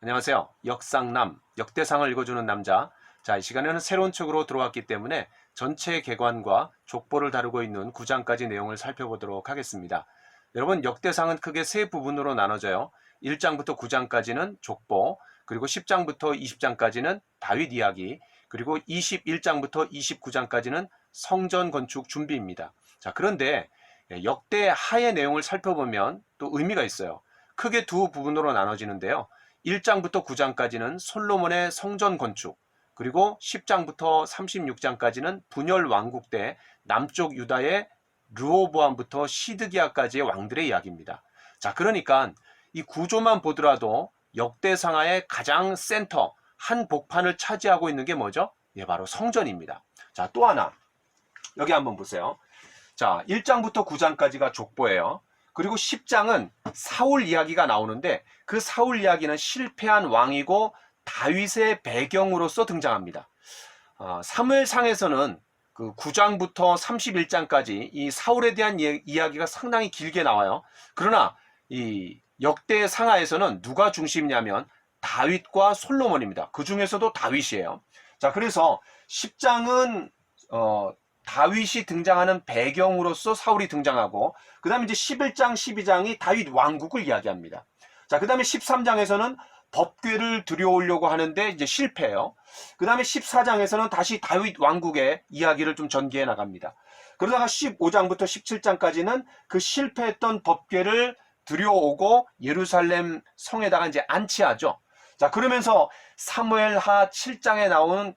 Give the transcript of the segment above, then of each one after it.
안녕하세요. 역상남, 역대상을 읽어주는 남자. 자, 이 시간에는 새로운 책으로 들어왔기 때문에 전체 개관과 족보를 다루고 있는 9장까지 내용을 살펴보도록 하겠습니다. 여러분, 역대상은 크게 세 부분으로 나눠져요. 1장부터 9장까지는 족보, 그리고 10장부터 20장까지는 다윗 이야기, 그리고 21장부터 29장까지는 성전 건축 준비입니다. 자, 그런데 역대 하의 내용을 살펴보면 또 의미가 있어요. 크게 두 부분으로 나눠지는데요. 1장부터 9장까지는 솔로몬의 성전 건축, 그리고 10장부터 36장까지는 분열 왕국 때 남쪽 유다의 르호보암부터 시드기야까지의 왕들의 이야기입니다. 자, 그러니까 이 구조만 보더라도 역대상하의 가장 센터, 한 복판을 차지하고 있는 게 뭐죠? 예, 바로 성전입니다. 자, 또 하나 여기 한번 보세요. 자, 1장부터 9장까지가 족보예요. 그리고 10장은 사울 이야기가 나오는데 그 사울 이야기는 실패한 왕이고 다윗의 배경으로서 등장합니다. 사무엘상에서는 그 9장부터 31장까지 이 사울에 대한 이야기가 상당히 길게 나와요. 그러나 이 역대 상하에서는 누가 중심이냐면 다윗과 솔로몬입니다. 그 중에서도 다윗이에요. 자, 그래서 10장은 다윗이 등장하는 배경으로서 사울이 등장하고, 그 다음에 이제 11장, 12장이 다윗 왕국을 이야기합니다. 자, 그 다음에 13장에서는 법궤를 들여오려고 하는데 이제 실패해요. 그 다음에 14장에서는 다시 다윗 왕국의 이야기를 좀 전개해 나갑니다. 그러다가 15장부터 17장까지는 그 실패했던 법궤를 들여오고 예루살렘 성에다가 이제 안치하죠. 자, 그러면서 사무엘하 7장에 나오는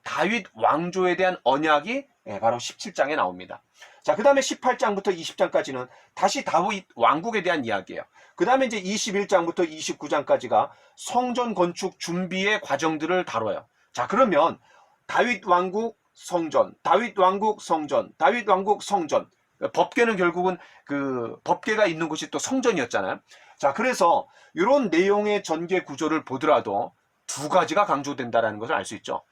다윗 왕조에 대한 언약이 바로 17장에 나옵니다. 자, 그 다음에 18장부터 20장까지는 다시 다윗 왕국에 대한 이야기예요. 그 다음에 이제 21장부터 29장까지가 성전 건축 준비의 과정들을 다뤄요. 자, 그러면 다윗 왕국 성전, 다윗 왕국 성전, 다윗 왕국 성전. 법궤는 결국은 그 법궤가 있는 곳이 또 성전이었잖아요. 자, 그래서 이런 내용의 전개 구조를 보더라도 두 가지가 강조된다는 것을 알 수 있죠.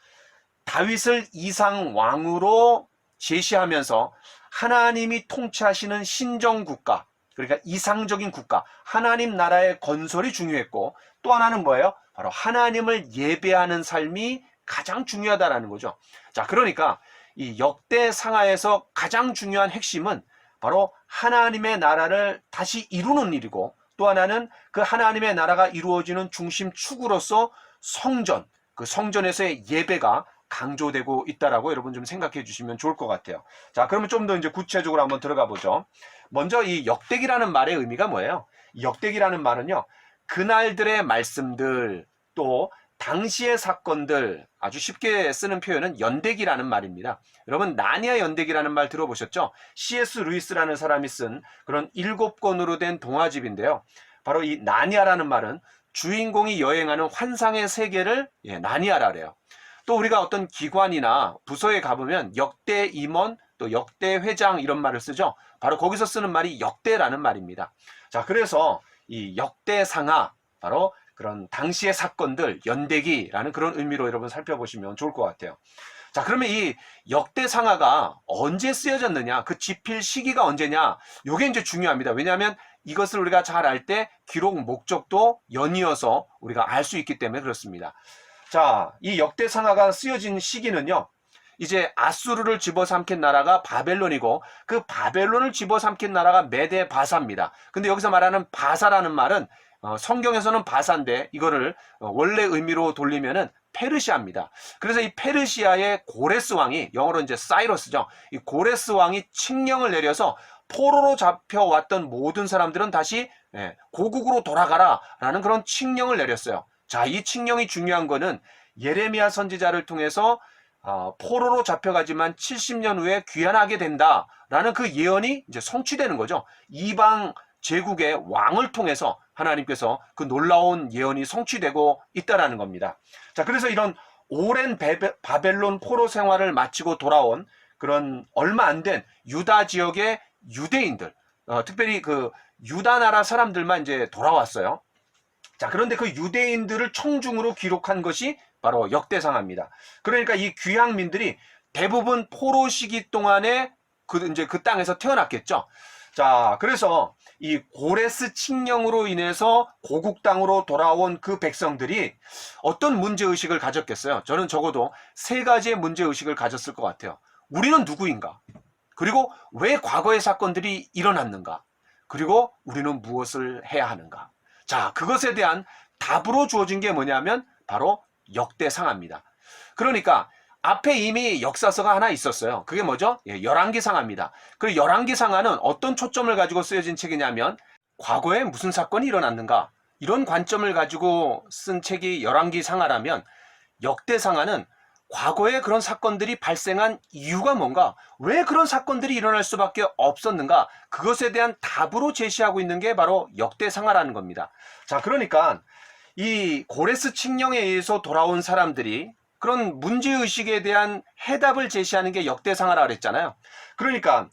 다윗을 이상 왕으로 제시하면서 하나님이 통치하시는 신정국가, 그러니까 이상적인 국가, 하나님 나라의 건설이 중요했고, 또 하나는 뭐예요? 바로 하나님을 예배하는 삶이 가장 중요하다라는 거죠. 자, 그러니까 이 역대 상하에서 가장 중요한 핵심은 바로 하나님의 나라를 다시 이루는 일이고, 또 하나는 그 하나님의 나라가 이루어지는 중심 축으로서 성전, 그 성전에서의 예배가 강조되고 있다라고 여러분 좀 생각해 주시면 좋을 것 같아요. 자, 그러면 좀 더 이제 구체적으로 한번 들어가 보죠. 먼저 이 역대기라는 말의 의미가 뭐예요? 역대기라는 말은요, 그날들의 말씀들, 또 당시의 사건들, 아주 쉽게 쓰는 표현은 연대기라는 말입니다. 여러분, 나니아 연대기라는 말 들어보셨죠? C.S. 루이스라는 사람이 쓴 그런 7권으로 된 동화집인데요. 바로 이 나니아라는 말은 주인공이 여행하는 환상의 세계를 나니아라 그래요. 또 우리가 어떤 기관이나 부서에 가보면 역대 임원, 또 역대 회장 이런 말을 쓰죠. 바로 거기서 쓰는 말이 역대라는 말입니다. 자, 그래서 이 역대 상하, 바로 그런 당시의 사건들, 연대기라는 그런 의미로 여러분 살펴보시면 좋을 것 같아요. 자, 그러면 이 역대 상하가 언제 쓰여졌느냐, 그 집필 시기가 언제냐, 이게 이제 중요합니다. 왜냐하면 이것을 우리가 잘 알 때 기록 목적도 연이어서 우리가 알 수 있기 때문에 그렇습니다. 자, 이 역대상하가 쓰여진 시기는요, 이제 아수르를 집어삼킨 나라가 바벨론이고 그 바벨론을 집어삼킨 나라가 메데 바사입니다. 근데 여기서 말하는 바사라는 말은 성경에서는 바사인데 이거를 원래 의미로 돌리면은 페르시아입니다. 그래서 이 페르시아의 고레스 왕이, 영어로 이제 사이러스죠. 이 고레스 왕이 칙령을 내려서 포로로 잡혀왔던 모든 사람들은 다시 고국으로 돌아가라라는 그런 칙령을 내렸어요. 자, 이 칙령이 중요한 거는 예레미야 선지자를 통해서 포로로 잡혀가지만 70년 후에 귀환하게 된다라는 그 예언이 이제 성취되는 거죠. 이방 제국의 왕을 통해서 하나님께서 그 놀라운 예언이 성취되고 있다라는 겁니다. 자, 그래서 이런 오랜 바벨론 포로 생활을 마치고 돌아온 그런 얼마 안 된 유다 지역의 유대인들, 특별히 그 유다 나라 사람들만 이제 돌아왔어요. 자, 그런데 그 유대인들을 청중으로 기록한 것이 바로 역대상하입니다. 그러니까 이 귀향민들이 대부분 포로 시기 동안에 그 땅에서 태어났겠죠. 자, 그래서 이 고레스 칙령으로 인해서 고국 땅으로 돌아온 그 백성들이 어떤 문제의식을 가졌겠어요? 저는 적어도 세 가지의 문제의식을 가졌을 것 같아요. 우리는 누구인가? 그리고 왜 과거의 사건들이 일어났는가? 그리고 우리는 무엇을 해야 하는가? 자, 그것에 대한 답으로 주어진 게 뭐냐면 바로 역대상하입니다. 그러니까 앞에 이미 역사서가 하나 있었어요. 그게 뭐죠? 열왕기상하입니다. 그 열왕기상하는 어떤 초점을 가지고 쓰여진 책이냐면 과거에 무슨 사건이 일어났는가? 이런 관점을 가지고 쓴 책이 열왕기상하라면 역대상하는 과거에 그런 사건들이 발생한 이유가 뭔가? 왜 그런 사건들이 일어날 수밖에 없었는가? 그것에 대한 답으로 제시하고 있는 게 바로 역대상하라는 겁니다. 자, 그러니까 이 고레스 칙령에 의해서 돌아온 사람들이 그런 문제의식에 대한 해답을 제시하는 게 역대상하라 그랬잖아요. 그러니까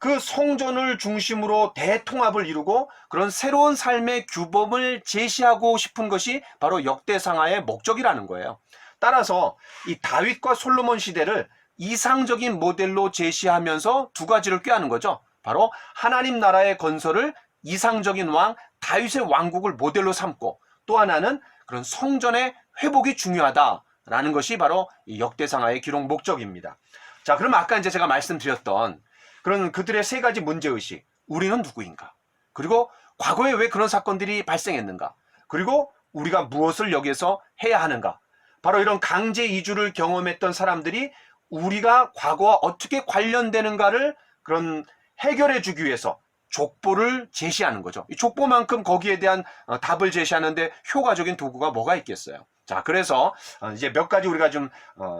그 성전을 중심으로 대통합을 이루고 그런 새로운 삶의 규범을 제시하고 싶은 것이 바로 역대상하의 목적이라는 거예요. 따라서 이 다윗과 솔로몬 시대를 이상적인 모델로 제시하면서 두 가지를 꾀하는 거죠. 바로 하나님 나라의 건설을 이상적인 왕 다윗의 왕국을 모델로 삼고, 또 하나는 그런 성전의 회복이 중요하다라는 것이 바로 이 역대상하의 기록 목적입니다. 자, 그러면 아까 이제 제가 말씀드렸던 그런 그들의 세 가지 문제의식, 우리는 누구인가? 그리고 과거에 왜 그런 사건들이 발생했는가? 그리고 우리가 무엇을 여기에서 해야 하는가? 바로 이런 강제 이주를 경험했던 사람들이 우리가 과거와 어떻게 관련되는가를 그런 해결해 주기 위해서 족보를 제시하는 거죠. 이 족보만큼 거기에 대한 답을 제시하는데 효과적인 도구가 뭐가 있겠어요. 자, 그래서 이제 몇 가지 우리가 좀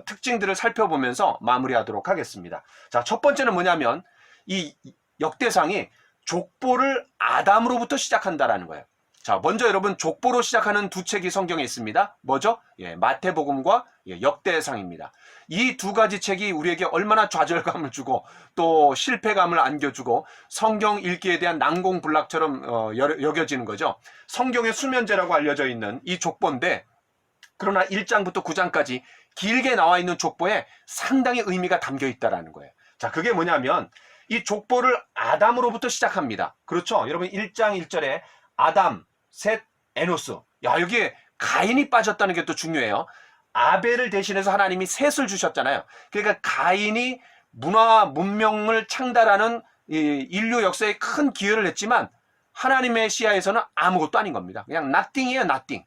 특징들을 살펴보면서 마무리하도록 하겠습니다. 자, 첫 번째는 뭐냐면 이 역대상이 족보를 아담으로부터 시작한다라는 거예요. 자, 먼저 여러분 족보로 시작하는 두 책이 성경에 있습니다. 뭐죠? 마태복음과 역대상입니다. 이 두 가지 책이 우리에게 얼마나 좌절감을 주고 또 실패감을 안겨주고 성경 읽기에 대한 난공불락처럼 여겨지는 거죠. 성경의 수면제라고 알려져 있는 이 족보인데, 그러나 1장부터 9장까지 길게 나와 있는 족보에 상당히 의미가 담겨 있다는 거예요. 자, 그게 뭐냐면 이 족보를 아담으로부터 시작합니다. 그렇죠? 여러분 1장 1절에 아담, 셋, 에노스. 야, 여기에 가인이 빠졌다는 게 또 중요해요. 아벨을 대신해서 하나님이 셋을 주셨잖아요. 그러니까 가인이 문화, 문명을 창달하는 인류 역사에 큰 기여를 했지만 하나님의 시야에서는 아무것도 아닌 겁니다. 그냥 nothing이에요, nothing.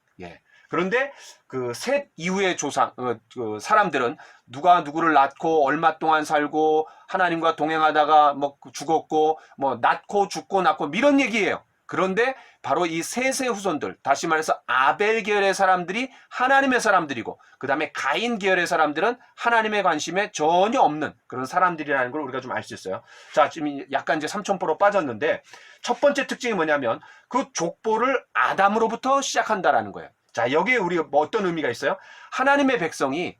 그런데 그 셋 이후의 조상, 그 사람들은 누가 누구를 낳고 얼마 동안 살고 하나님과 동행하다가 뭐 죽었고 뭐 낳고 죽고 낳고 이런 얘기예요. 그런데 바로 이 셋의 후손들, 다시 말해서 아벨 계열의 사람들이 하나님의 사람들이고, 그 다음에 가인 계열의 사람들은 하나님의 관심에 전혀 없는 그런 사람들이라는 걸 우리가 좀 알 수 있어요. 자, 지금 약간 이제 삼천포로 빠졌는데, 첫 번째 특징이 뭐냐면 그 족보를 아담으로부터 시작한다라는 거예요. 자, 여기에 우리가 뭐 어떤 의미가 있어요? 하나님의 백성이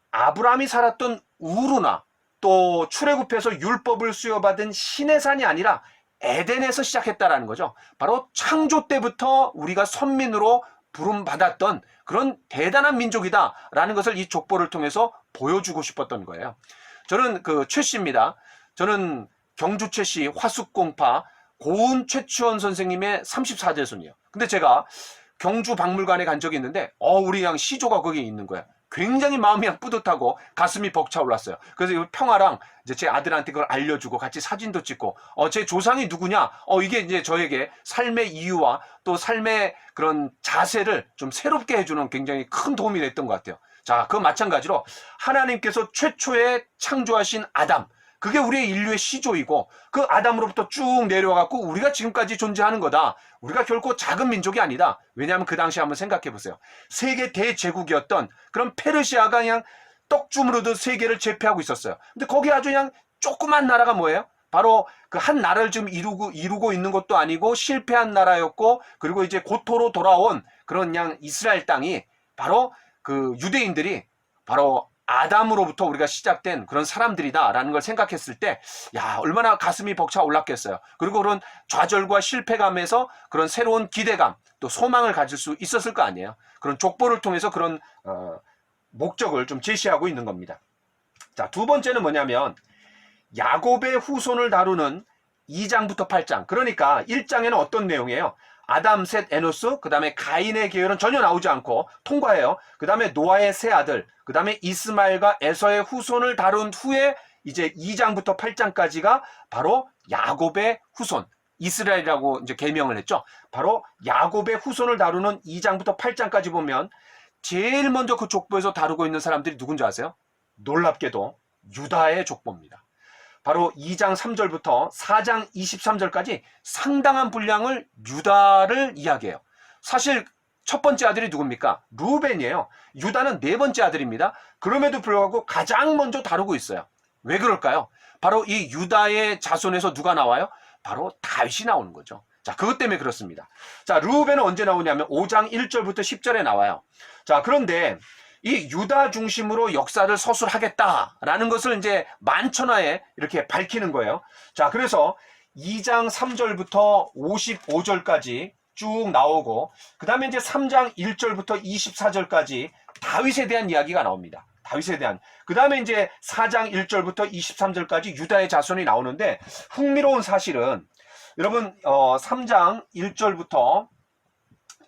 아브라함이 살았던 우르나 또 출애굽해서 율법을 수여받은 시내산이 아니라 에덴에서 시작했다라는 거죠. 바로 창조 때부터 우리가 선민으로 부름받았던 그런 대단한 민족이다라는 것을 이 족보를 통해서 보여주고 싶었던 거예요. 저는 그 최씨입니다. 저는 경주 최씨 화숙공파 고은 최추원 선생님의 34대 손이에요. 근데 제가 경주 박물관에 간 적이 있는데 우리 그냥 시조가 거기 있는 거야. 굉장히 마음이 그냥 뿌듯하고 가슴이 벅차올랐어요. 그래서 이 평화랑 이제 제 아들한테 그걸 알려주고 같이 사진도 찍고 제 조상이 누구냐? 이게 이제 저에게 삶의 이유와 또 삶의 그런 자세를 좀 새롭게 해주는 굉장히 큰 도움이 됐던 것 같아요. 자, 그 마찬가지로 하나님께서 최초에 창조하신 아담, 그게 우리의 인류의 시조이고 그 아담으로부터 쭉 내려와갖고 우리가 지금까지 존재하는 거다. 우리가 결코 작은 민족이 아니다. 왜냐하면 그 당시 한번 생각해 보세요. 세계 대제국이었던 그런 페르시아가 그냥 떡주무르듯 세계를 제패하고 있었어요. 근데 거기 아주 그냥 조그만 나라가 뭐예요? 바로 그 한 나라를 지금 이루고 있는 것도 아니고 실패한 나라였고, 그리고 이제 고토로 돌아온 그런 그냥 이스라엘 땅이 바로 그 유대인들이 바로 아담으로부터 우리가 시작된 그런 사람들이다라는 걸 생각했을 때, 야, 얼마나 가슴이 벅차 올랐겠어요. 그리고 그런 좌절과 실패감에서 그런 새로운 기대감, 또 소망을 가질 수 있었을 거 아니에요. 그런 족보를 통해서 그런 목적을 좀 제시하고 있는 겁니다. 자, 두 번째는 뭐냐면 야곱의 후손을 다루는 2장부터 8장. 그러니까 1장에는 어떤 내용이에요? 아담, 셋, 에노스, 그 다음에 가인의 계열은 전혀 나오지 않고 통과해요. 그 다음에 노아의 세 아들, 그 다음에 이스마엘과 에서의 후손을 다룬 후에 이제 2장부터 8장까지가 바로 야곱의 후손, 이스라엘이라고 이제 개명을 했죠. 바로 야곱의 후손을 다루는 2장부터 8장까지 보면 제일 먼저 그 족보에서 다루고 있는 사람들이 누군지 아세요? 놀랍게도 유다의 족보입니다. 바로 2장 3절부터 4장 23절까지 상당한 분량을 유다를 이야기해요. 사실 첫 번째 아들이 누굽니까? 루벤이에요. 유다는 네 번째 아들입니다. 그럼에도 불구하고 가장 먼저 다루고 있어요. 왜 그럴까요? 바로 이 유다의 자손에서 누가 나와요? 바로 다윗이 나오는 거죠. 자, 그것 때문에 그렇습니다. 자, 루벤은 언제 나오냐면 5장 1절부터 10절에 나와요. 자, 그런데 이 유다 중심으로 역사를 서술하겠다라는 것을 이제 만천하에 이렇게 밝히는 거예요. 자, 그래서 2장 3절부터 55절까지 쭉 나오고, 그 다음에 이제 3장 1절부터 24절까지 다윗에 대한 이야기가 나옵니다. 다윗에 대한. 그 다음에 이제 4장 1절부터 23절까지 유다의 자손이 나오는데, 흥미로운 사실은 여러분 3장 1절부터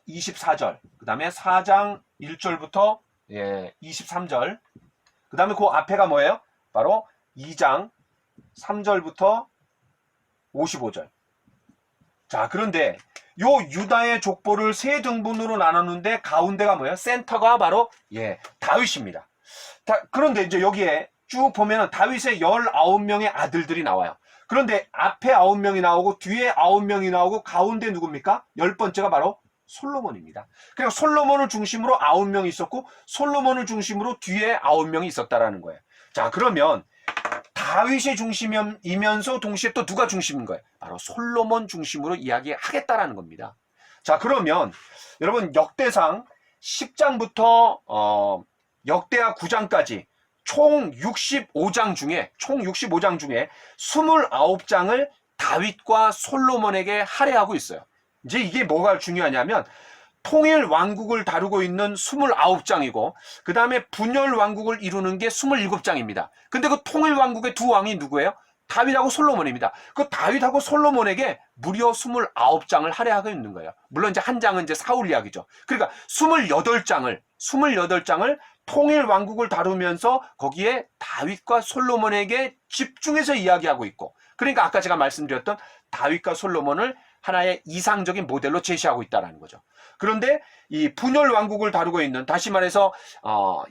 24절, 그 다음에 4장 1절부터 23절, 그 다음에 그 앞에가 뭐예요? 바로 2장 3절부터 55절. 자, 그런데 요 유다의 족보를 세 등분으로 나눴는데 가운데가 뭐예요? 센터가 바로 다윗입니다. 그런데 이제 여기에 쭉 보면은 다윗의 19명의 아들들이 나와요. 그런데 앞에 9명이 나오고 뒤에 9명이 나오고 가운데 누굽니까? 10번째가 바로 솔로몬입니다. 그러니까 솔로몬을 중심으로 9명이 있었고 솔로몬을 중심으로 뒤에 9명이 있었다라는 거예요. 자, 그러면 다윗의 중심이면서 동시에 또 누가 중심인 거예요? 바로 솔로몬 중심으로 이야기하겠다라는 겁니다. 자, 그러면 여러분 역대상 10장부터 역대하 9장까지 총 65장 중에 29장을 다윗과 솔로몬에게 할애하고 있어요. 이제 이게 뭐가 중요하냐면 통일 왕국을 다루고 있는 29장이고 그 다음에 분열 왕국을 이루는 게 27장입니다. 근데 그 통일 왕국의 두 왕이 누구예요? 다윗하고 솔로몬입니다. 그 다윗하고 솔로몬에게 무려 29장을 할애하고 있는 거예요. 물론 이제 한 장은 이제 사울 이야기죠. 그러니까 28장을 통일 왕국을 다루면서 거기에 다윗과 솔로몬에게 집중해서 이야기하고 있고, 그러니까 아까 제가 말씀드렸던 다윗과 솔로몬을 하나의 이상적인 모델로 제시하고 있다는 거죠. 그런데 이 분열 왕국을 다루고 있는, 다시 말해서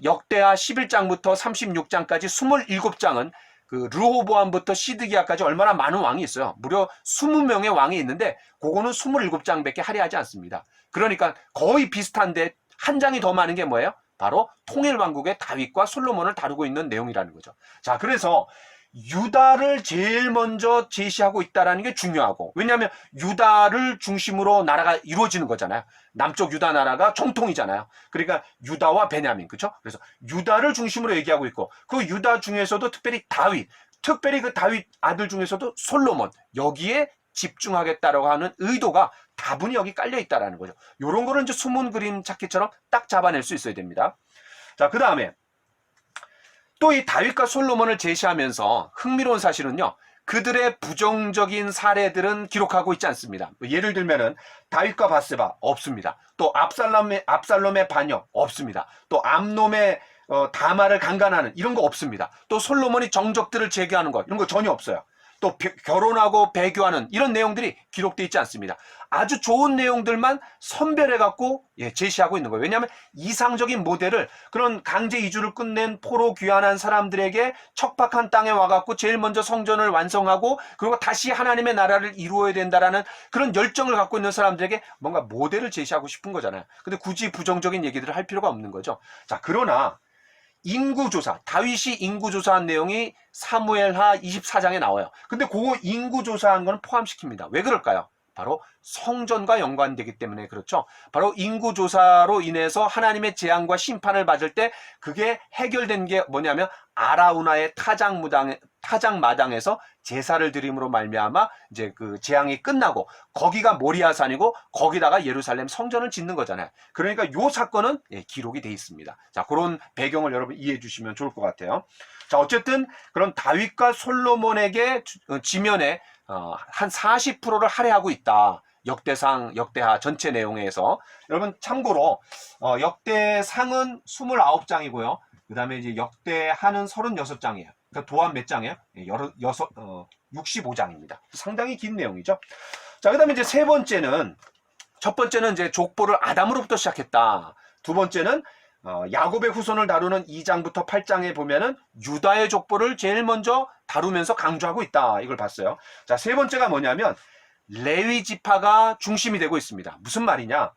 역대하 11장부터 36장까지 27장은 그 르호보암부터 시드기야까지 얼마나 많은 왕이 있어요. 무려 20명의 왕이 있는데 그거는 27장밖에 할애하지 않습니다. 그러니까 거의 비슷한데 한 장이 더 많은 게 뭐예요? 바로 통일 왕국의 다윗과 솔로몬을 다루고 있는 내용이라는 거죠. 자, 그래서 유다를 제일 먼저 제시하고 있다는 게 중요하고, 왜냐하면 유다를 중심으로 나라가 이루어지는 거잖아요. 남쪽 유다 나라가 정통이잖아요. 그러니까 유다와 베냐민, 그렇죠? 그래서 유다를 중심으로 얘기하고 있고, 그 유다 중에서도 특별히 그 다윗 아들 중에서도 솔로몬, 여기에 집중하겠다라고 하는 의도가 다분히 여기 깔려 있다라는 거죠. 이런 거를 이제 숨은 그림 찾기처럼 딱 잡아낼 수 있어야 됩니다. 자, 그 다음에 또 이 다윗과 솔로몬을 제시하면서 흥미로운 사실은요, 그들의 부정적인 사례들은 기록하고 있지 않습니다. 예를 들면은 다윗과 바세바 없습니다. 또 압살롬의 반역 없습니다. 또 암놈의 다말을 강간하는 이런 거 없습니다. 또 솔로몬이 정적들을 제기하는 것 이런 거 전혀 없어요. 또 결혼하고 배교하는 이런 내용들이 기록되어 있지 않습니다. 아주 좋은 내용들만 선별해갖고 제시하고 있는 거예요. 왜냐하면 이상적인 모델을, 그런 강제 이주를 끝낸 포로 귀환한 사람들에게 척박한 땅에 와갖고 제일 먼저 성전을 완성하고 그리고 다시 하나님의 나라를 이루어야 된다라는 그런 열정을 갖고 있는 사람들에게 뭔가 모델을 제시하고 싶은 거잖아요. 근데 굳이 부정적인 얘기들을 할 필요가 없는 거죠. 자, 그러나 인구조사, 다윗이 인구조사한 내용이 사무엘하 24장에 나와요. 근데 그 인구조사한 건 포함시킵니다. 왜 그럴까요? 바로 성전과 연관되기 때문에 그렇죠. 바로 인구조사로 인해서 하나님의 재앙과 심판을 받을 때 그게 해결된 게 뭐냐면 아라우나의 타작마당에서 제사를 드림으로 말미암아 이제 그 재앙이 끝나고 거기가 모리아산이고 거기다가 예루살렘 성전을 짓는 거잖아요. 그러니까 요 사건은 기록이 돼 있습니다. 자, 그런 배경을 여러분 이해해 주시면 좋을 것 같아요. 자, 어쨌든 그런 다윗과 솔로몬에게 지면에 한 40%를 할애하고 있다. 역대상, 역대하 전체 내용에서. 여러분 참고로 역대상은 29장이고요. 그 다음에 이제 역대하는 36장이에요. 그러니까 도합 몇 장이에요? 65장입니다. 상당히 긴 내용이죠. 자, 그 다음에 이제 세 번째는, 첫 번째는 이제 족보를 아담으로부터 시작했다. 두 번째는 야곱의 후손을 다루는 2장부터 8장에 보면은 유다의 족보를 제일 먼저 다루면서 강조하고 있다. 이걸 봤어요. 자, 세 번째가 뭐냐면 레위 지파가 중심이 되고 있습니다. 무슨 말이냐?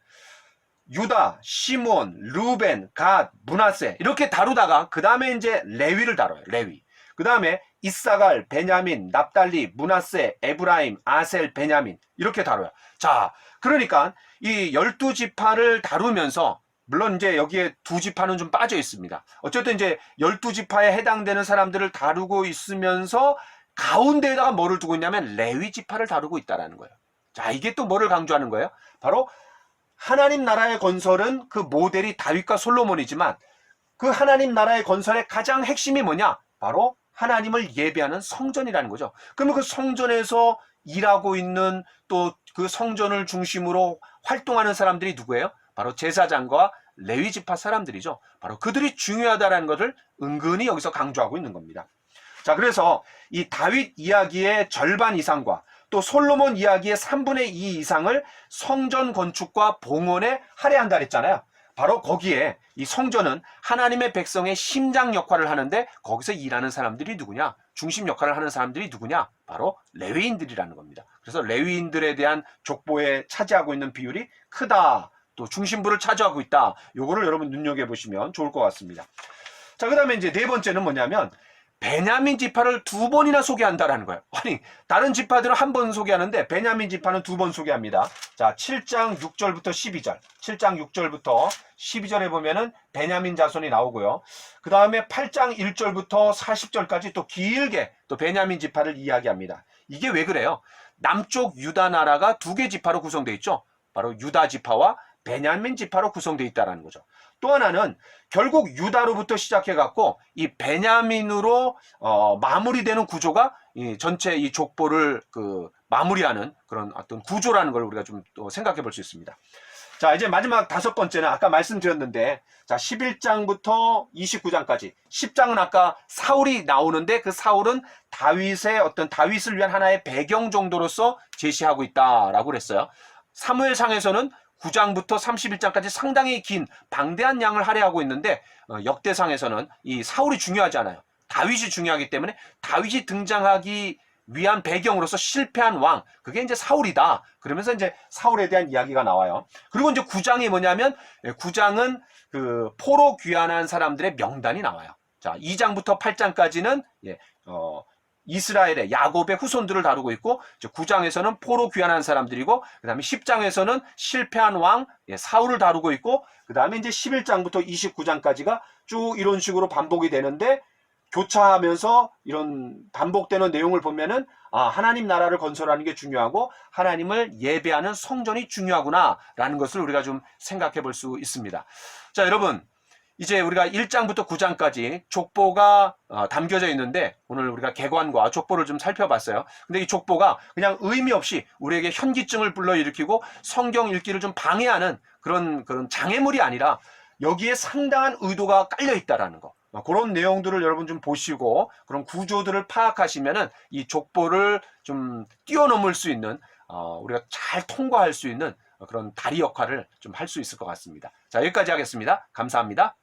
유다, 시몬, 루벤, 갓, 므낫세 이렇게 다루다가 그 다음에 이제 레위를 다뤄요. 레위. 그 다음에 이사갈, 베냐민, 납달리, 므낫세, 에브라임, 아셀, 베냐민 이렇게 다뤄요. 자, 그러니까 이 12지파를 다루면서 물론 이제 여기에 두 지파는 좀 빠져 있습니다. 어쨌든 이제 12지파에 해당되는 사람들을 다루고 있으면서 가운데에다가 뭐를 두고 있냐면 레위 지파를 다루고 있다라는 거예요. 자, 이게 또 뭐를 강조하는 거예요? 바로 하나님 나라의 건설은 그 모델이 다윗과 솔로몬이지만 그 하나님 나라의 건설의 가장 핵심이 뭐냐? 바로 하나님을 예배하는 성전이라는 거죠. 그러면 그 성전에서 일하고 있는 또 그 성전을 중심으로 활동하는 사람들이 누구예요? 바로 제사장과 레위 지파 사람들이죠. 바로 그들이 중요하다는 것을 은근히 여기서 강조하고 있는 겁니다. 자, 그래서 이 다윗 이야기의 절반 이상과 또 솔로몬 이야기의 3분의 2 이상을 성전 건축과 봉헌에 할애한다 그랬잖아요. 바로 거기에 이 성전은 하나님의 백성의 심장 역할을 하는데 거기서 일하는 사람들이 누구냐? 중심 역할을 하는 사람들이 누구냐? 바로 레위인들이라는 겁니다. 그래서 레위인들에 대한 족보에 차지하고 있는 비율이 크다. 또 중심부를 차지하고 있다. 요거를 여러분 눈여겨보시면 좋을 것 같습니다. 자, 그 다음에 이제 네 번째는 뭐냐면 베냐민 지파를 2번이나 소개한다라는 거예요. 아니, 다른 지파들은 한 번 소개하는데 베냐민 지파는 2번 소개합니다. 자, 7장 6절부터 12절. 7장 6절부터 12절에 보면은 베냐민 자손이 나오고요. 그 다음에 8장 1절부터 40절까지 또 길게 또 베냐민 지파를 이야기합니다. 이게 왜 그래요? 남쪽 유다 나라가 2개 지파로 구성되어 있죠. 바로 유다 지파와 베냐민 지파로 구성되어 있다는 거죠. 또 하나는 결국 유다로부터 시작해갖고 이 베냐민으로 마무리되는 구조가 이 전체 이 족보를 마무리하는 그런 어떤 구조라는 걸 우리가 좀 또 생각해 볼 수 있습니다. 자, 이제 마지막 5번째는 아까 말씀드렸는데, 자, 11장부터 29장까지 10장은 아까 사울이 나오는데 그 사울은 다윗을 위한 하나의 배경 정도로서 제시하고 있다라고 그랬어요. 사무엘상에서는 9장부터 31장까지 상당히 긴 방대한 양을 할애하고 있는데 역대상에서는 이 사울이 중요하지 않아요. 다윗이 중요하기 때문에 다윗이 등장하기 위한 배경으로서 실패한 왕, 그게 이제 사울이다. 그러면서 이제 사울에 대한 이야기가 나와요. 그리고 이제 9장이 뭐냐면 9장은 그 포로 귀환한 사람들의 명단이 나와요. 자, 2장부터 8장까지는 이스라엘의 야곱의 후손들을 다루고 있고 9장에서는 포로 귀환한 사람들이고 그 다음에 10장에서는 실패한 왕 사울을 다루고 있고 그 다음에 이제 11장부터 29장까지가 쭉 이런 식으로 반복이 되는데 교차하면서 이런 반복되는 내용을 보면은 하나님 나라를 건설하는 게 중요하고 하나님을 예배하는 성전이 중요하구나 라는 것을 우리가 좀 생각해 볼 수 있습니다. 자, 여러분, 이제 우리가 1장부터 9장까지 족보가 담겨져 있는데 오늘 우리가 개관과 족보를 좀 살펴봤어요. 근데 이 족보가 그냥 의미 없이 우리에게 현기증을 불러일으키고 성경 읽기를 좀 방해하는 그런 장애물이 아니라 여기에 상당한 의도가 깔려 있다라는 거. 그런 내용들을 여러분 좀 보시고 그런 구조들을 파악하시면은 이 족보를 좀 뛰어넘을 수 있는 우리가 잘 통과할 수 있는 그런 다리 역할을 좀 할 수 있을 것 같습니다. 자, 여기까지 하겠습니다. 감사합니다.